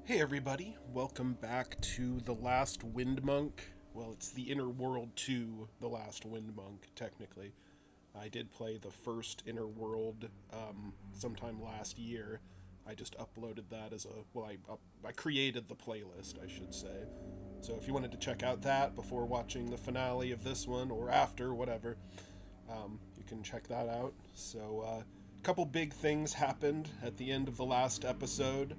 Hey everybody, welcome back to The Last Wind Monk. Well, it's the Inner World 2, The Last Wind Monk, technically. I did play the first Inner World sometime last year. I just uploaded that as I created the playlist, I should say. So if you wanted to check out that before watching the finale of this one, or after, whatever, you can check that out. So, a couple big things happened at the end of the last episode.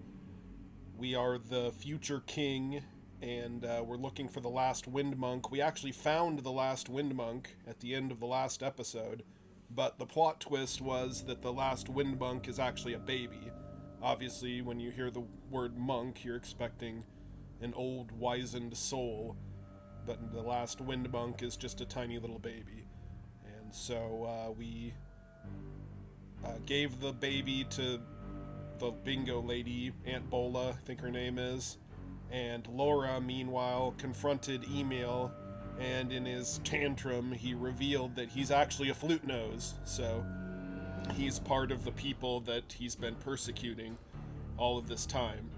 We are the future king, and we're looking for the last wind monk. We actually found the last wind monk at the end of the last episode, but the plot twist was that the last wind monk is actually a baby. Obviously, when you hear the word monk, you're expecting an old, wizened soul, but the last wind monk is just a tiny little baby. And so we gave the baby to the bingo lady, Aunt Bola, I think her name is, and Laura, meanwhile, confronted Emil, and in his tantrum, he revealed that he's actually a flute nose, so he's part of the people that he's been persecuting all of this time.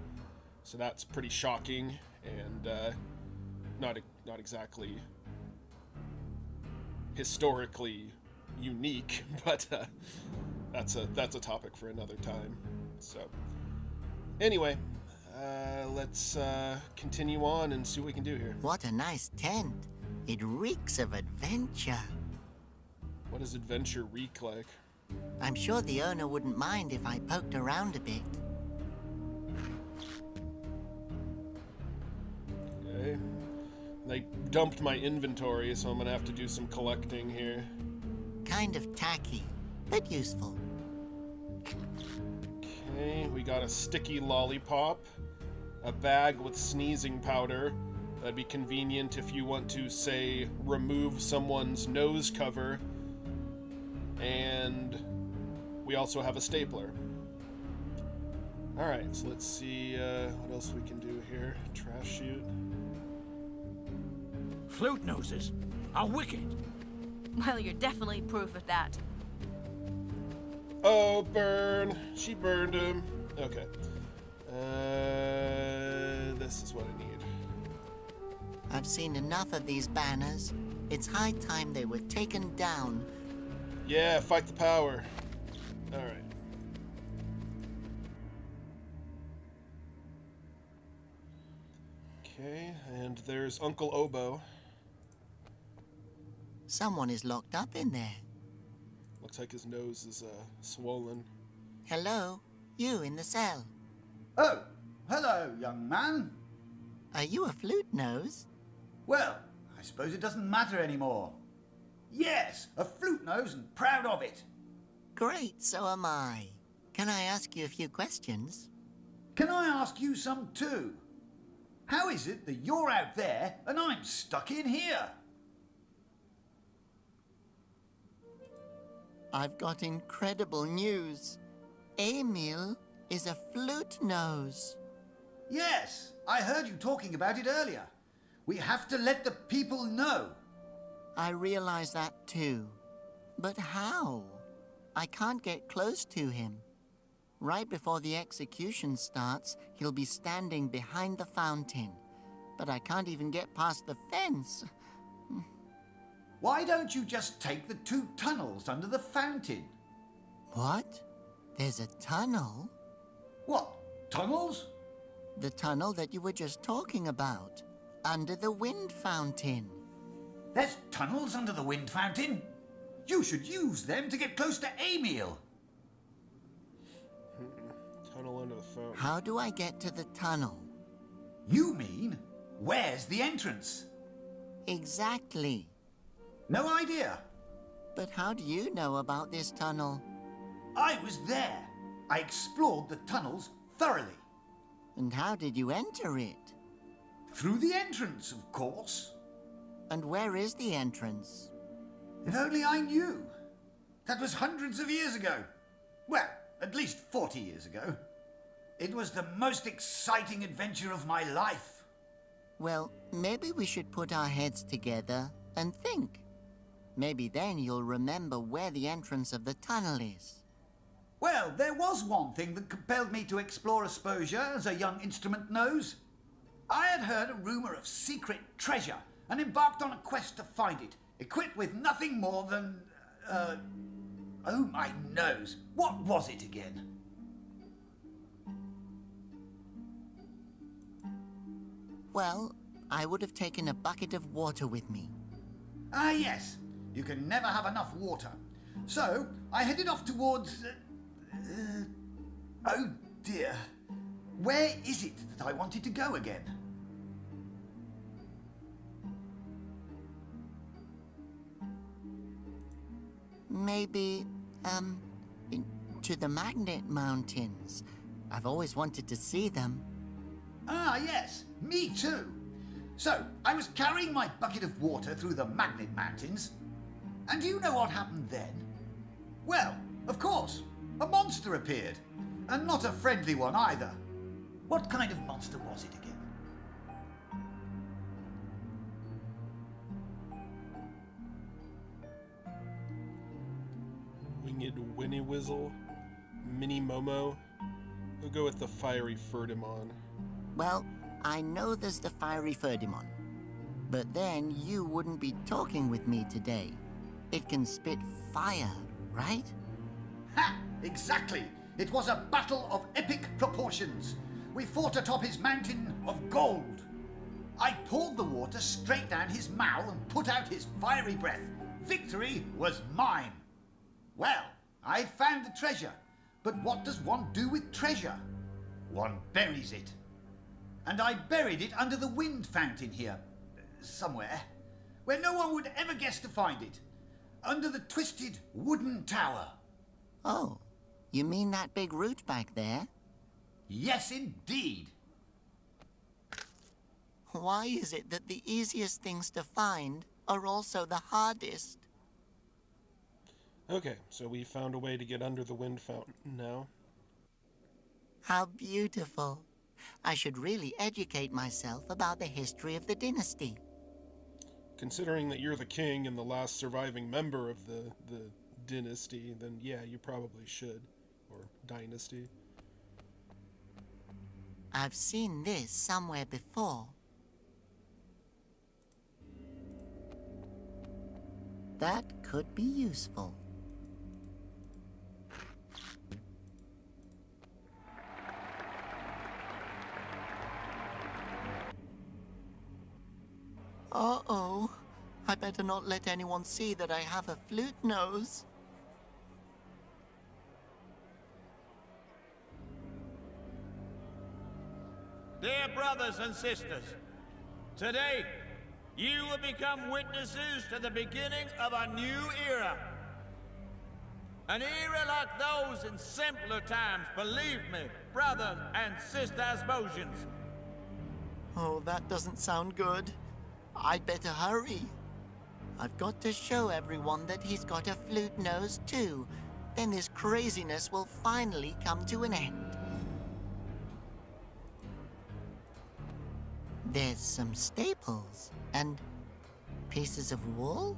So that's pretty shocking, and not exactly historically unique, but that's a topic for another time. So, anyway, let's continue on and see what we can do here. What a nice tent. It reeks of adventure. What does adventure reek like? I'm sure the owner wouldn't mind if I poked around a bit. Okay. They dumped my inventory, so I'm gonna have to do some collecting here. Kind of tacky, but useful. Okay, we got a sticky lollipop, a bag with sneezing powder. That'd be convenient if you want to, say, remove someone's nose cover. And we also have a stapler. Alright, so let's see what else we can do here. Trash chute. Flute noses are wicked. Well, you're definitely proof of that. Oh, burn. She burned him. Okay. This is what I need. I've seen enough of these banners. It's high time they were taken down. Yeah, fight the power. Alright. Okay, and there's Uncle Oboe. Someone is locked up in there. Looks like his nose is swollen. Hello? You in the cell. Oh, hello, young man. Are you a flute nose? Well, I suppose it doesn't matter anymore. Yes, a flute nose and proud of it. Great, so am I. Can I ask you a few questions? Can I ask you some too? How is it that you're out there and I'm stuck in here? I've got incredible news. Emil is a flute nose. Yes, I heard you talking about it earlier. We have to let the people know. I realize that too. But how? I can't get close to him. Right before the execution starts, he'll be standing behind the fountain. But I can't even get past the fence. Why don't you just take the 2 tunnels under the fountain? What? There's a tunnel? What, tunnels? The tunnel that you were just talking about. Under the wind fountain. There's tunnels under the wind fountain? You should use them to get close to Emil. Tunnel under the fountain. How do I get to the tunnel? You mean, where's the entrance? Exactly. No idea. But how do you know about this tunnel? I was there. I explored the tunnels thoroughly. And how did you enter it? Through the entrance, of course. And where is the entrance? If only I knew. That was hundreds of years ago. Well, at least 40 years ago. It was the most exciting adventure of my life. Well, maybe we should put our heads together and think. Maybe then you'll remember where the entrance of the tunnel is. Well, there was one thing that compelled me to explore Asposia as a young instrument knows. I had heard a rumour of secret treasure and embarked on a quest to find it, equipped with nothing more than... oh my nose, what was it again? Well, I would have taken a bucket of water with me. Ah, yes. You can never have enough water. So, I headed off towards... oh dear. Where is it that I wanted to go again? Maybe, to the Magnet Mountains. I've always wanted to see them. Ah, yes. Me too. So, I was carrying my bucket of water through the Magnet Mountains. And do you know what happened then? Well, of course, a monster appeared. And not a friendly one either. What kind of monster was it again? Winged Winnie-Wizzle, Mini Momo. We'll go with the Fiery Ferdimon. Well, I know there's the fiery Ferdimon. But then you wouldn't be talking with me today. It can spit fire, right? Ha! Exactly! It was a battle of epic proportions. We fought atop his mountain of gold. I poured the water straight down his mouth and put out his fiery breath. Victory was mine. Well, I'd found the treasure. But what does one do with treasure? One buries it. And I buried it under the wind fountain here, somewhere, where no one would ever guess to find it. Under the twisted wooden tower. Oh, you mean that big root back there? Yes, indeed. Why is it that the easiest things to find are also the hardest? Okay, so we found a way to get under the wind fountain now. How beautiful. I should really educate myself about the history of the dynasty. Considering that you're the king and the last surviving member of the dynasty, then yeah, you probably should. Or dynasty. I've seen this somewhere before. That could be useful. Uh-oh. I better not let anyone see that I have a flute nose. Dear brothers and sisters, today you will become witnesses to the beginning of a new era. An era like those in simpler times, believe me, brothers and sister Asposians. Oh, that doesn't sound good. I'd better hurry. I've got to show everyone that he's got a flute nose too. Then this craziness will finally come to an end. There's some staples and pieces of wool.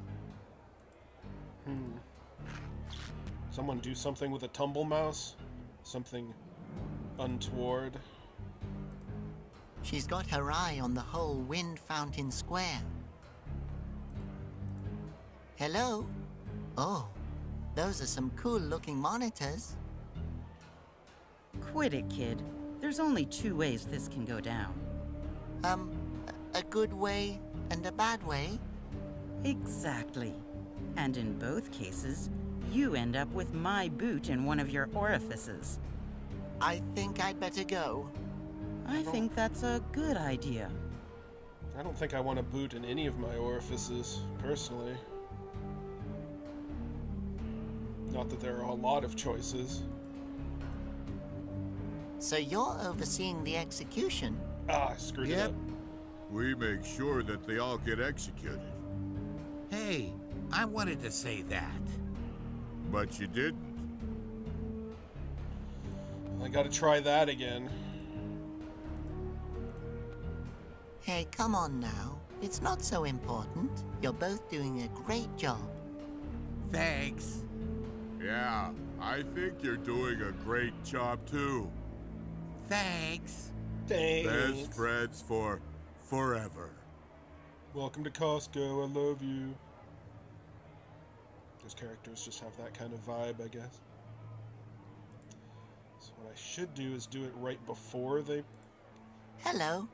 Someone do something with a tumble mouse? Something untoward? She's got her eye on the whole wind fountain square. Hello? Oh, those are some cool-looking monitors. Quit it, kid. There's only two ways this can go down. A good way and a bad way? Exactly. And in both cases, you end up with my boot in one of your orifices. I think I'd better go. I think that's a good idea. I don't think I want a boot in any of my orifices, personally. Not that there are a lot of choices. So you're overseeing the execution? Ah, I screwed it up. We make sure that they all get executed. Hey, I wanted to say that. But you didn't. I gotta try that again. Hey, come on now. It's not so important. You're both doing a great job. Thanks. Yeah, I think you're doing a great job, too. Thanks. Thanks. Best friends for forever. Welcome to Costco. I love you. Those characters just have that kind of vibe, I guess. So what I should do is do it right before they... Hello.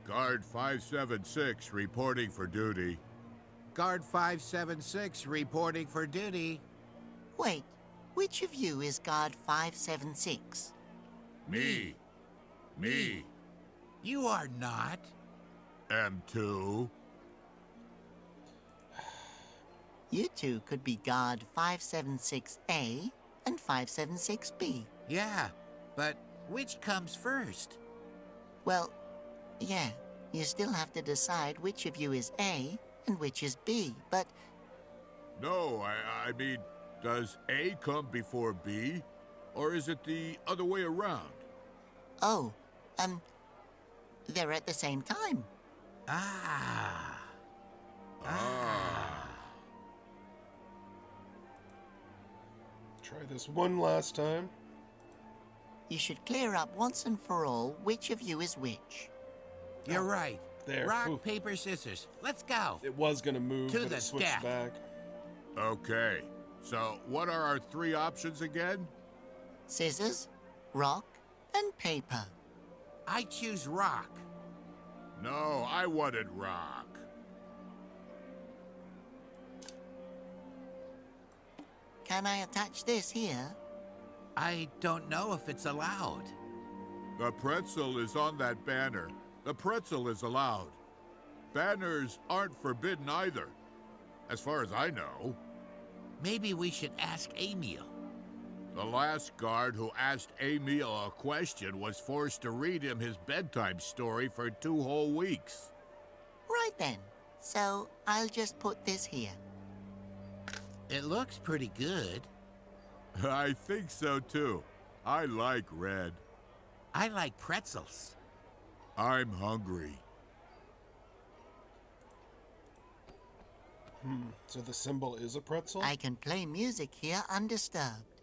Guard 576 reporting for duty. Guard 576 reporting for duty. Wait, which of you is Guard 576? Me. Me. You are not. M2. You two could be Guard 576A and 576B. Yeah, but which comes first? Well, yeah, you still have to decide which of you is A and which is B, but No, I mean, does A come before B? Or is it the other way around? oh, they're at the same time. Ah. Try this one last time. You should clear up once and for all which of you is which. You're right. There. Rock, Ooh. paper, scissors. Let's go. It was going to move, To but the it switched death. back. Okay, so what are our 3 options again? Scissors, rock, and paper. I choose rock. No, I wanted rock. Can I attach this here? I don't know if it's allowed. The pretzel is on that banner. The pretzel is allowed. Banners aren't forbidden either, as far as I know. Maybe we should ask Emil. The last guard who asked Emil a question was forced to read him his bedtime story for 2 whole weeks. Right then. So I'll just put this here. It looks pretty good. I think so too. I like red. I like pretzels. I'm hungry. So the symbol is a pretzel? I can play music here undisturbed.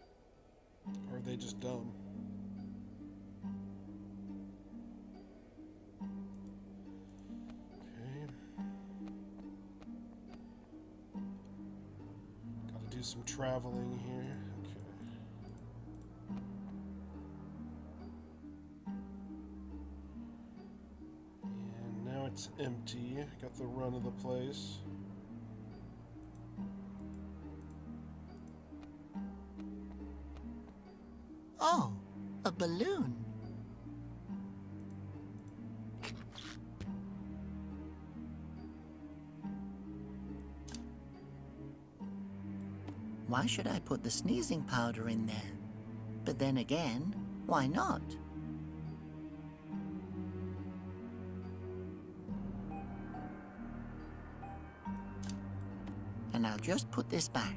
Or are they just dumb? Okay. Gotta do some traveling here. Okay. And now it's empty. Got the run of the place. Oh, a balloon. Why should I put the sneezing powder in there? But then again, why not? And I'll just put this back.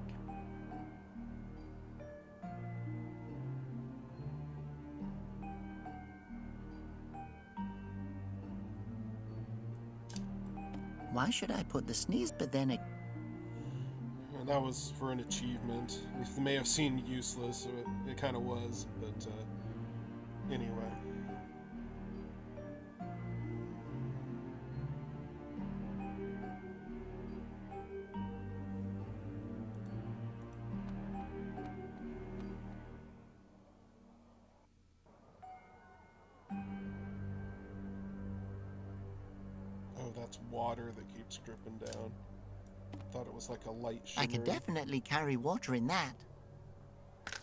Why should I put the sneeze, but then it... And that was for an achievement. It may have seemed useless, so it kind of was, but anyway. Oh, that's water that keeps dripping down. Thought it was like a light shimmer. I can definitely carry water in that. Okay.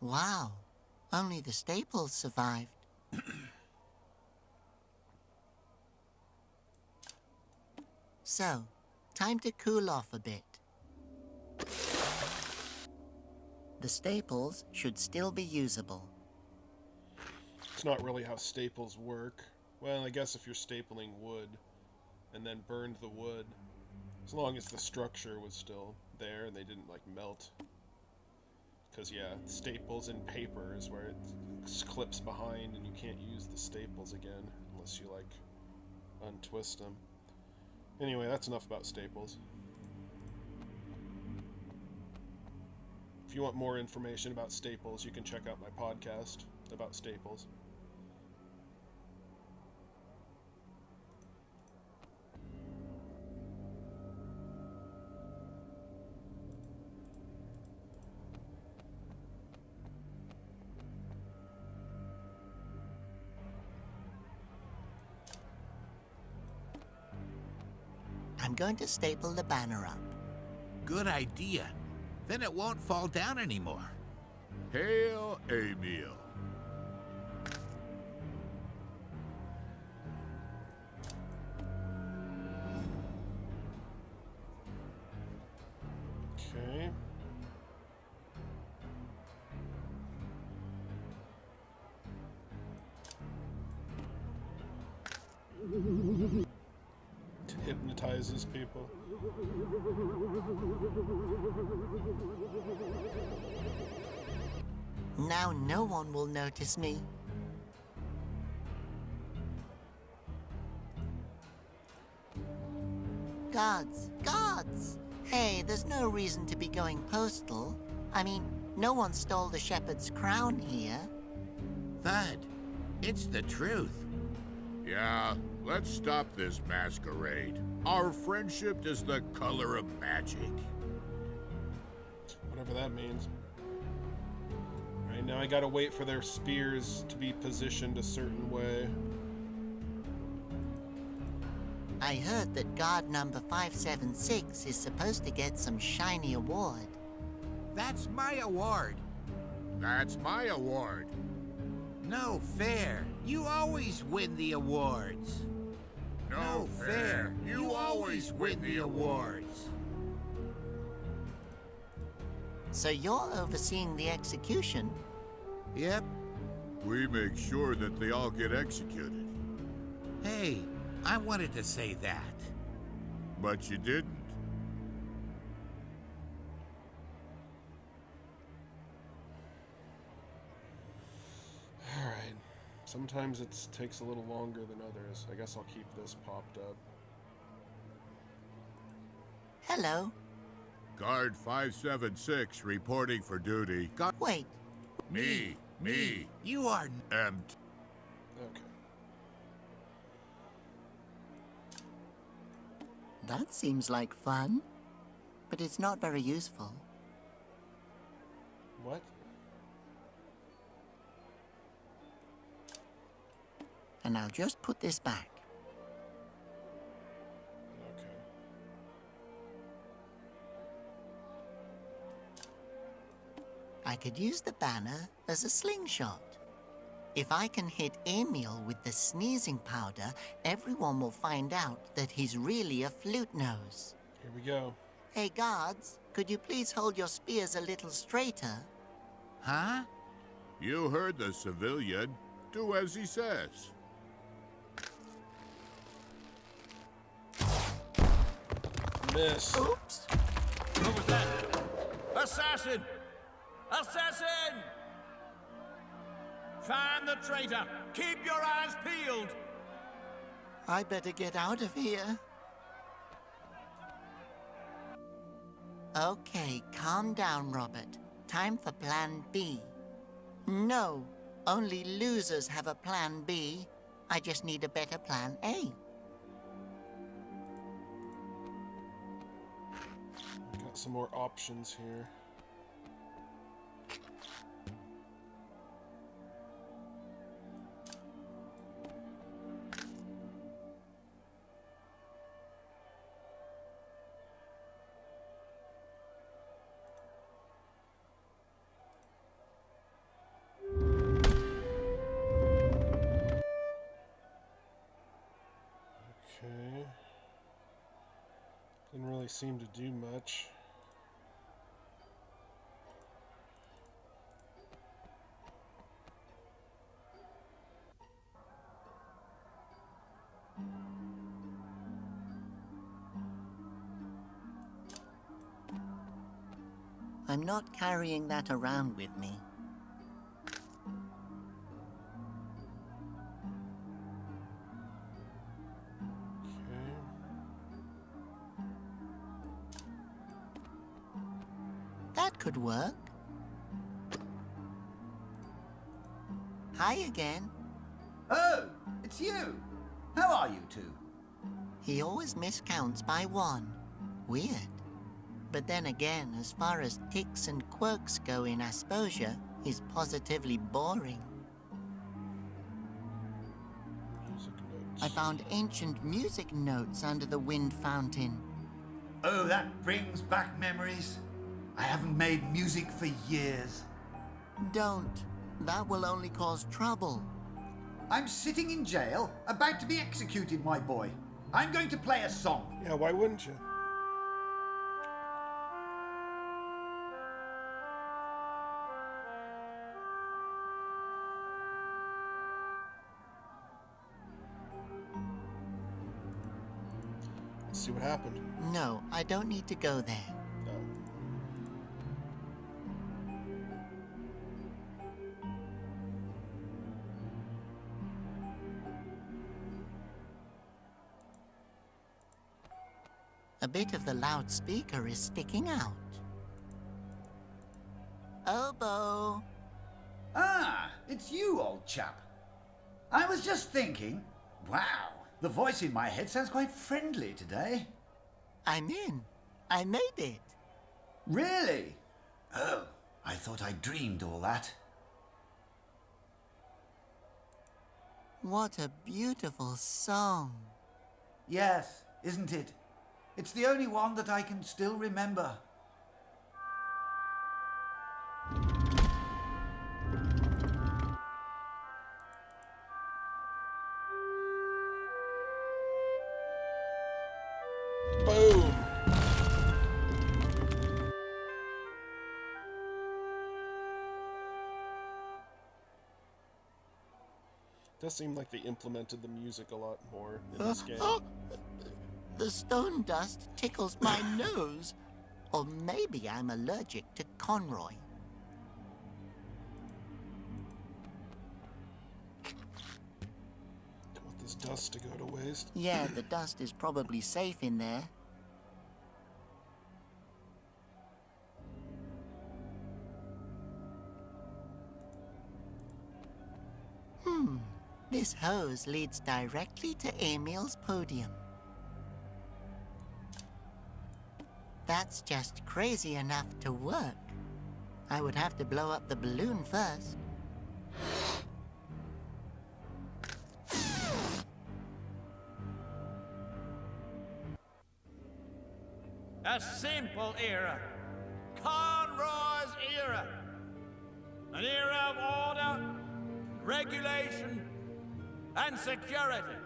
Wow, only the staples survived. So, time to cool off a bit. The staples should still be usable. It's not really how staples work. Well, I guess if you're stapling wood and then burned the wood, as long as the structure was still there and they didn't like melt. because, yeah, staples in paper is where it clips behind and you can't use the staples again unless you, like, untwist them. Anyway, that's enough about staples. If you want more information about staples, you can check out my podcast about staples. I'm going to staple the banner up. Good idea. Then it won't fall down anymore. Hail Emil. Okay. Hypnotizes people. Now no one will notice me. Guards! Guards! Hey, there's no reason to be going postal. I mean, no one stole the shepherd's crown here. Thud, it's the truth. Yeah, let's stop this masquerade. Our friendship is the color of magic. Whatever that means. Alright, now I gotta wait for their spears to be positioned a certain way. I heard that guard number 576 is supposed to get some shiny award. That's my award. That's my award. No fair. You always win the awards. No fair. You always win the awards. So you're overseeing the execution? Yep. We make sure that they all get executed. Hey, I wanted to say that. But you didn't. Alright. Sometimes it takes a little longer than others. I guess I'll keep this popped up. Hello. Guard 576 reporting for duty. Wait, Me. You are... And Okay. that seems like fun, but it's not very useful. What? And I'll just put this back. Okay. I could use the banner as a slingshot. If I can hit Emil with the sneezing powder, everyone will find out that he's really a flute nose. Here we go. Hey guards, could you please hold your spears a little straighter? Huh? you heard the civilian. Do as he says. Miss. Oops. Who was that? Assassin! Assassin! Find the traitor! Keep your eyes peeled! I better get out of here. Okay, calm down, Robert. Time for plan B. No, only losers have a plan B. I just need a better plan A. Got some more options here. Okay. Didn't really seem to do much. I'm not carrying that around with me. That could work. Hi again. Oh, it's you. How are you two? He always miscounts by one. Weird. But then again, as far as ticks and quirks go in Asposia, he's positively boring. Music notes. I found ancient music notes under the wind fountain. Oh, that brings back memories. I haven't made music for years. Don't. That will only cause trouble. I'm sitting in jail, about to be executed, my boy. I'm going to play a song. Yeah, why wouldn't you? Let's see what happened. No, I don't need to go there. Oh. A bit of the loudspeaker is sticking out. Oboe! Ah, it's you, old chap. I was just thinking, wow, the voice in my head sounds quite friendly today. I'm in. I made it. Really? Oh, I thought I dreamed all that. What a beautiful song. Yes, isn't it? It's the only one that I can still remember. Boom! Does seem like they implemented the music a lot more in this game. The stone dust tickles my nose. Or maybe I'm allergic to Conroy. Don't want this dust to go to waste. Yeah, the dust is probably safe in there. This hose leads directly to Emil's podium. That's just crazy enough to work. I would have to blow up the balloon first. A simple era. Conroy's era. An era of order, regulation, and security,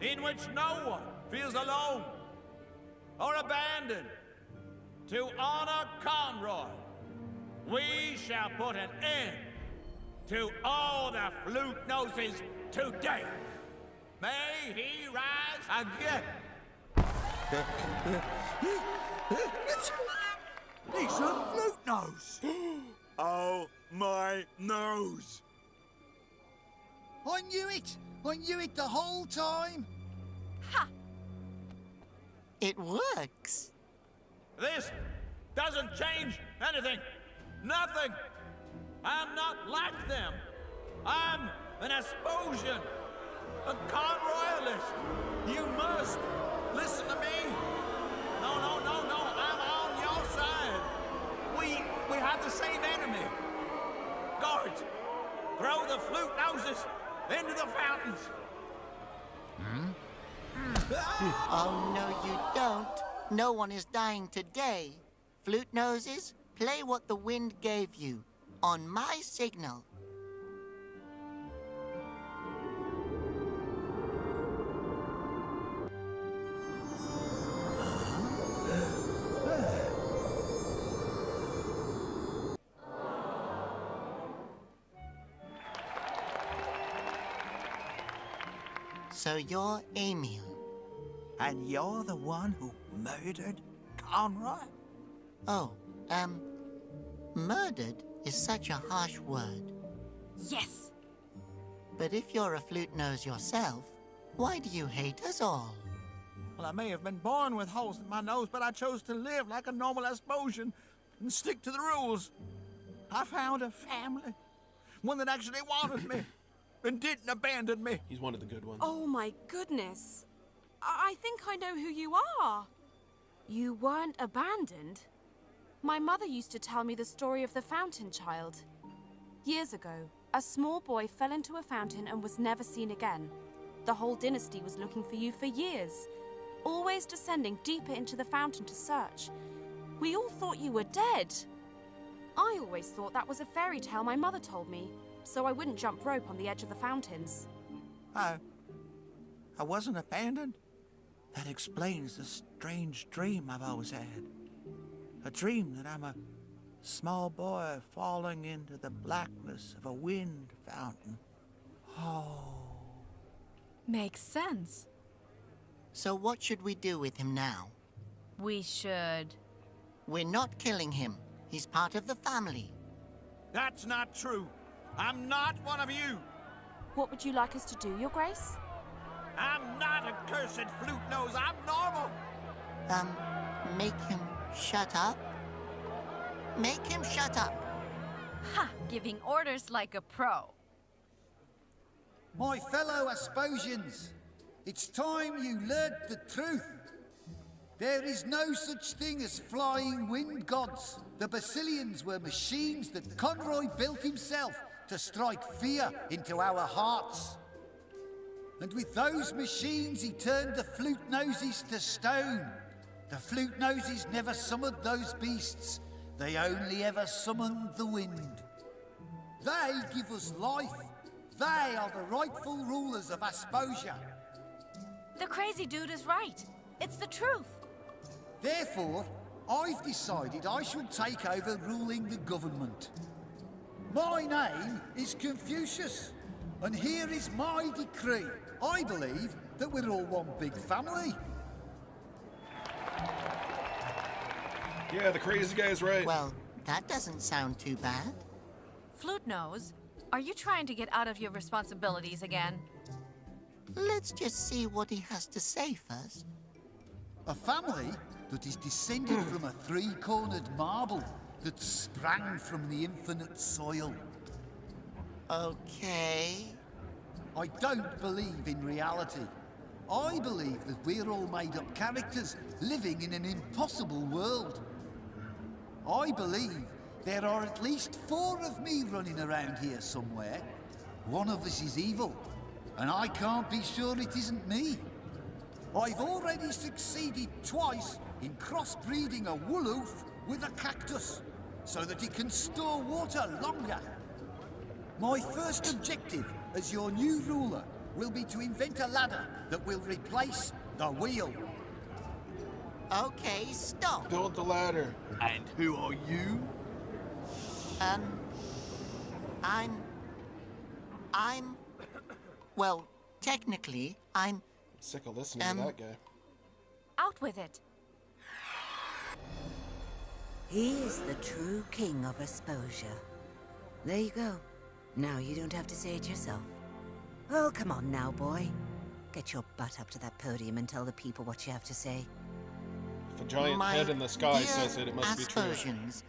in which no one feels alone or abandoned. To honor Conroy, we shall put an end to all the flute noses today. May he rise again. It's a flute nose! Oh, my nose! I knew it! I knew it the whole time! Ha! It works. This doesn't change anything. Nothing. I'm not like them. I'm an Asposian, a Conroyalist. You must listen to me. No, I'm on your side. We have the same enemy. Guards, throw the flute noses into the fountains. Oh, no, you don't. No one is dying today. Flute noses, play what the wind gave you. On my signal. So you're Emil. And you're the one who murdered Conroy? Oh, Murdered is such a harsh word. Yes. But if you're a flute nose yourself, why do you hate us all? Well, I may have been born with holes in my nose, but I chose to live like a normal Asposian and stick to the rules. I found a family, one that actually wanted me and didn't abandon me. He's one of the good ones. Oh my goodness. I think I know who you are. You weren't abandoned. My mother used to tell me the story of the fountain child. Years ago, a small boy fell into a fountain and was never seen again. The whole dynasty was looking for you for years, always descending deeper into the fountain to search. We all thought you were dead. I always thought that was a fairy tale my mother told me, so I wouldn't jump rope on the edge of the fountains. I wasn't abandoned. That explains the strange dream I've always had. A dream that I'm a small boy falling into the blackness of a wind fountain. Oh. Makes sense. So what should we do with him now? We should. We're not killing him. He's part of the family. That's not true. I'm not one of you. What would you like us to do, Your Grace? I'm not a cursed flute nose. I'm normal. Make him shut up? Make him shut up. Ha! Giving orders like a pro. My fellow Asposians, it's time you learnt the truth. There is no such thing as flying wind gods. The Basilians were machines that Conroy built himself to strike fear into our hearts. And with those machines, he turned the flute noses to stone. The flute noses never summoned those beasts. They only ever summoned the wind. They give us life. They are the rightful rulers of Asposia. The crazy dude is right. It's the truth. Therefore, I've decided I shall take over ruling the government. My name is Confucius, and here is my decree. I believe that we're all one big family. Yeah, the crazy guy's right. Well, that doesn't sound too bad. Flute nose, are you trying to get out of your responsibilities again? Let's just see what he has to say first. A family that is descended from a three-cornered marble that sprang from the infinite soil. Okay. I don't believe in reality. I believe that we're all made-up characters living in an impossible world. I believe there are at least 4 of me running around here somewhere. One of us is evil, and I can't be sure it isn't me. I've already succeeded twice in crossbreeding a wooloof with a cactus, so that it can store water longer. My first objective as your new ruler will be to invent a ladder that will replace the wheel. Okay, stop. Build the ladder. And who are you? Well, technically, I'm... Sick of listening to that guy. Out with it. He is the true king of Asposia. There you go. Now you don't have to say it yourself. Well, come on now, boy. Get your butt up to that podium and tell the people what you have to say. If a giant My head in the sky dear says it, it must be true. Asposians,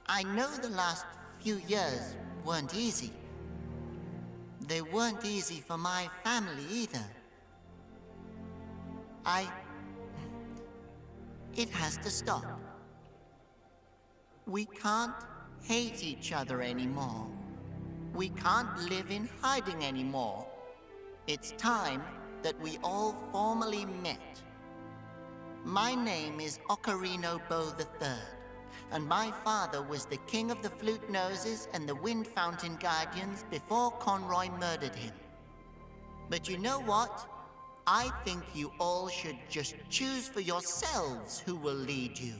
I know the last few years weren't easy. They weren't easy for my family either. It has to stop. We can't hate each other anymore. We can't live in hiding anymore. It's time that we all formally met. My name is Ocarino Bow III, and my father was the king of the Flute Noses and the Wind Fountain Guardians before Conroy murdered him. But you know what? I think you all should just choose for yourselves who will lead you.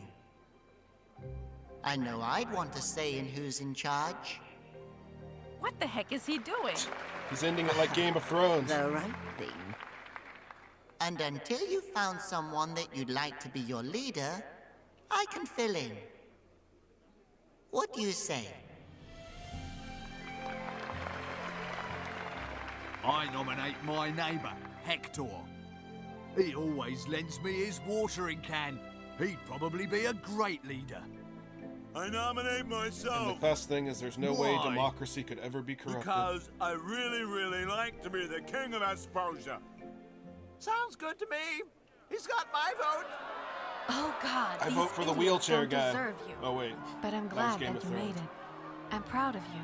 I know I'd want to say in who's in charge. What the heck is he doing? He's ending it like Game of Thrones. The right thing. And until you found someone that you'd like to be your leader, I can fill in. What do you say? I nominate my neighbour, Hector. He always lends me his watering can. He'd probably be a great leader. I nominate myself. And the best thing is there's no way Why? democracy could ever be corrupted. Because I really like to be the king of Asposia. Sounds good to me. He's got my vote. Oh God, I these vote for the idiots wheelchair don't guy. deserve you. Oh wait. But I'm That was glad Game that of you made Thrones. it. I'm proud of you.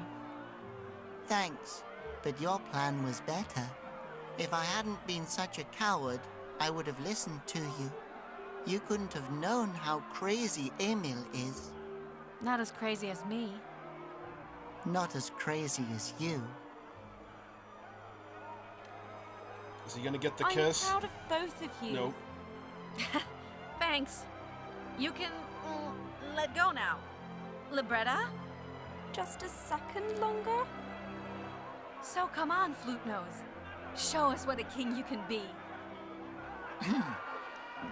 Thanks, but your plan was better. If I hadn't been such a coward, I would have listened to you. You couldn't have known how crazy Emil is. Not as crazy as me. Not as crazy as you. Is he gonna get the I'm kiss? proud of both of you. Nope. Thanks. You can let go now. Libretta? Just a second longer? So come on, Flute Nose. Show us what a king you can be.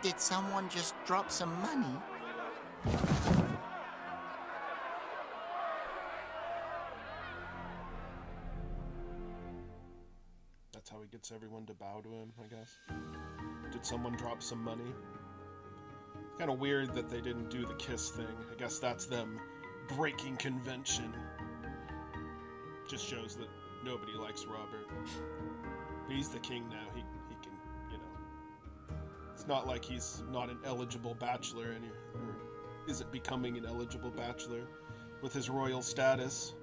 Did someone just drop some money? That's how he gets everyone to bow to him, I guess. Did someone drop some money? Kind of weird that they didn't do the kiss thing. I guess that's them breaking convention. Just shows that nobody likes Robert. He's the king now. He can, you know. It's not like he's not an eligible bachelor or isn't becoming an eligible bachelor with his royal status.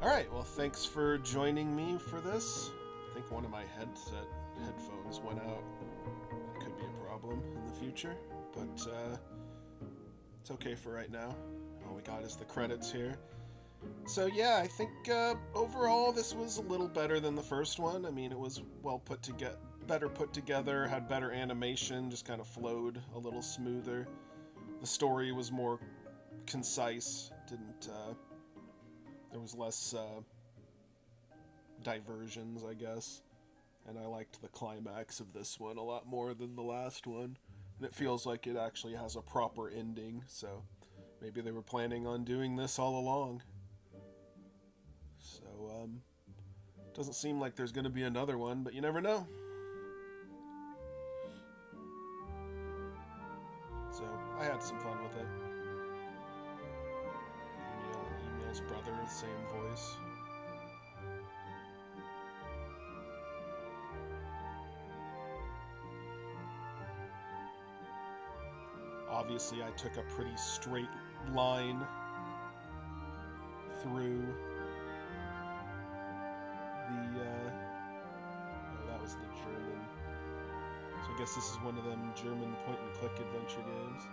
Alright, well, thanks for joining me for this. I think one of my headphones went out. That could be a problem in the future, but it's okay for right now. All we got is the credits here. So yeah, I think overall this was a little better than the first one. I mean, it was better put together, had better animation, just kind of flowed a little smoother. The story was more concise, there was less diversions, I guess. And I liked the climax of this one a lot more than the last one. And it feels like it actually has a proper ending, so maybe they were planning on doing this all along. So, doesn't seem like there's going to be another one, but you never know. So, I had some fun with it. Emil's brother, same voice. Obviously, I took a pretty straight line through the, oh, that was the German. So I guess this is one of them German point-and-click adventure games.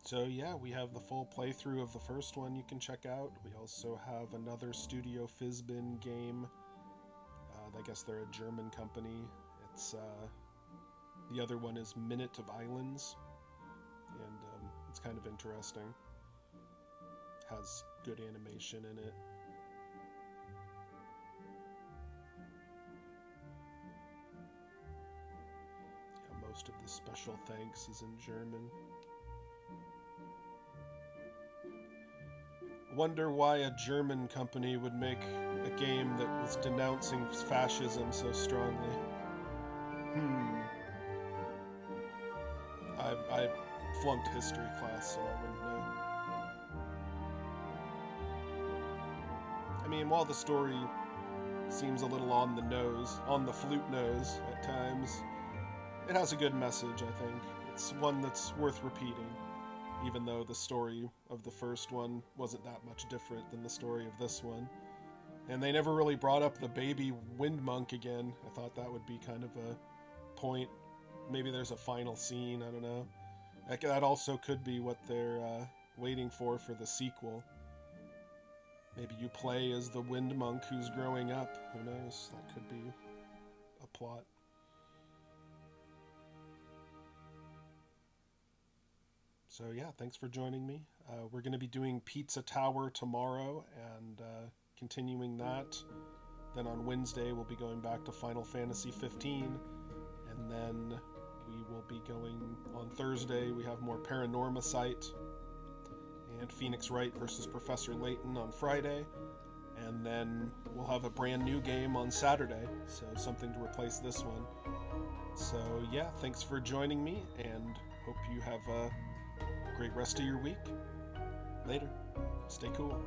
So yeah, we have the full playthrough of the first one you can check out. We also have another Studio Fizbin game. I guess they're a German company. It's the other one is Minute of Islands, and it's kind of interesting. Has good animation in it. Yeah, most of the special thanks is in German. Wonder why a German company would make a game that was denouncing fascism so strongly. I flunked history class, so I wouldn't know. I mean, while the story seems a little on the flute nose at times, it has a good message, I think. It's one that's worth repeating, even though the story of the first one wasn't that much different than the story of this one. And they never really brought up the baby wind monk again. I thought that would be kind of a point. Maybe there's a final scene, I don't know. That also could be what they're waiting for the sequel. Maybe you play as the wind monk who's growing up. Who knows? That could be a plot. So yeah, thanks for joining me. We're going to be doing Pizza Tower tomorrow and continuing that. Then on Wednesday we'll be going back to Final Fantasy 15. And then we will be going on Thursday. We have more Paranorma Site and Phoenix Wright versus Professor Layton on Friday. And then we'll have a brand new game on Saturday, so something to replace this one. So yeah, thanks for joining me, and hope you have a great rest of your week. Later. Stay cool.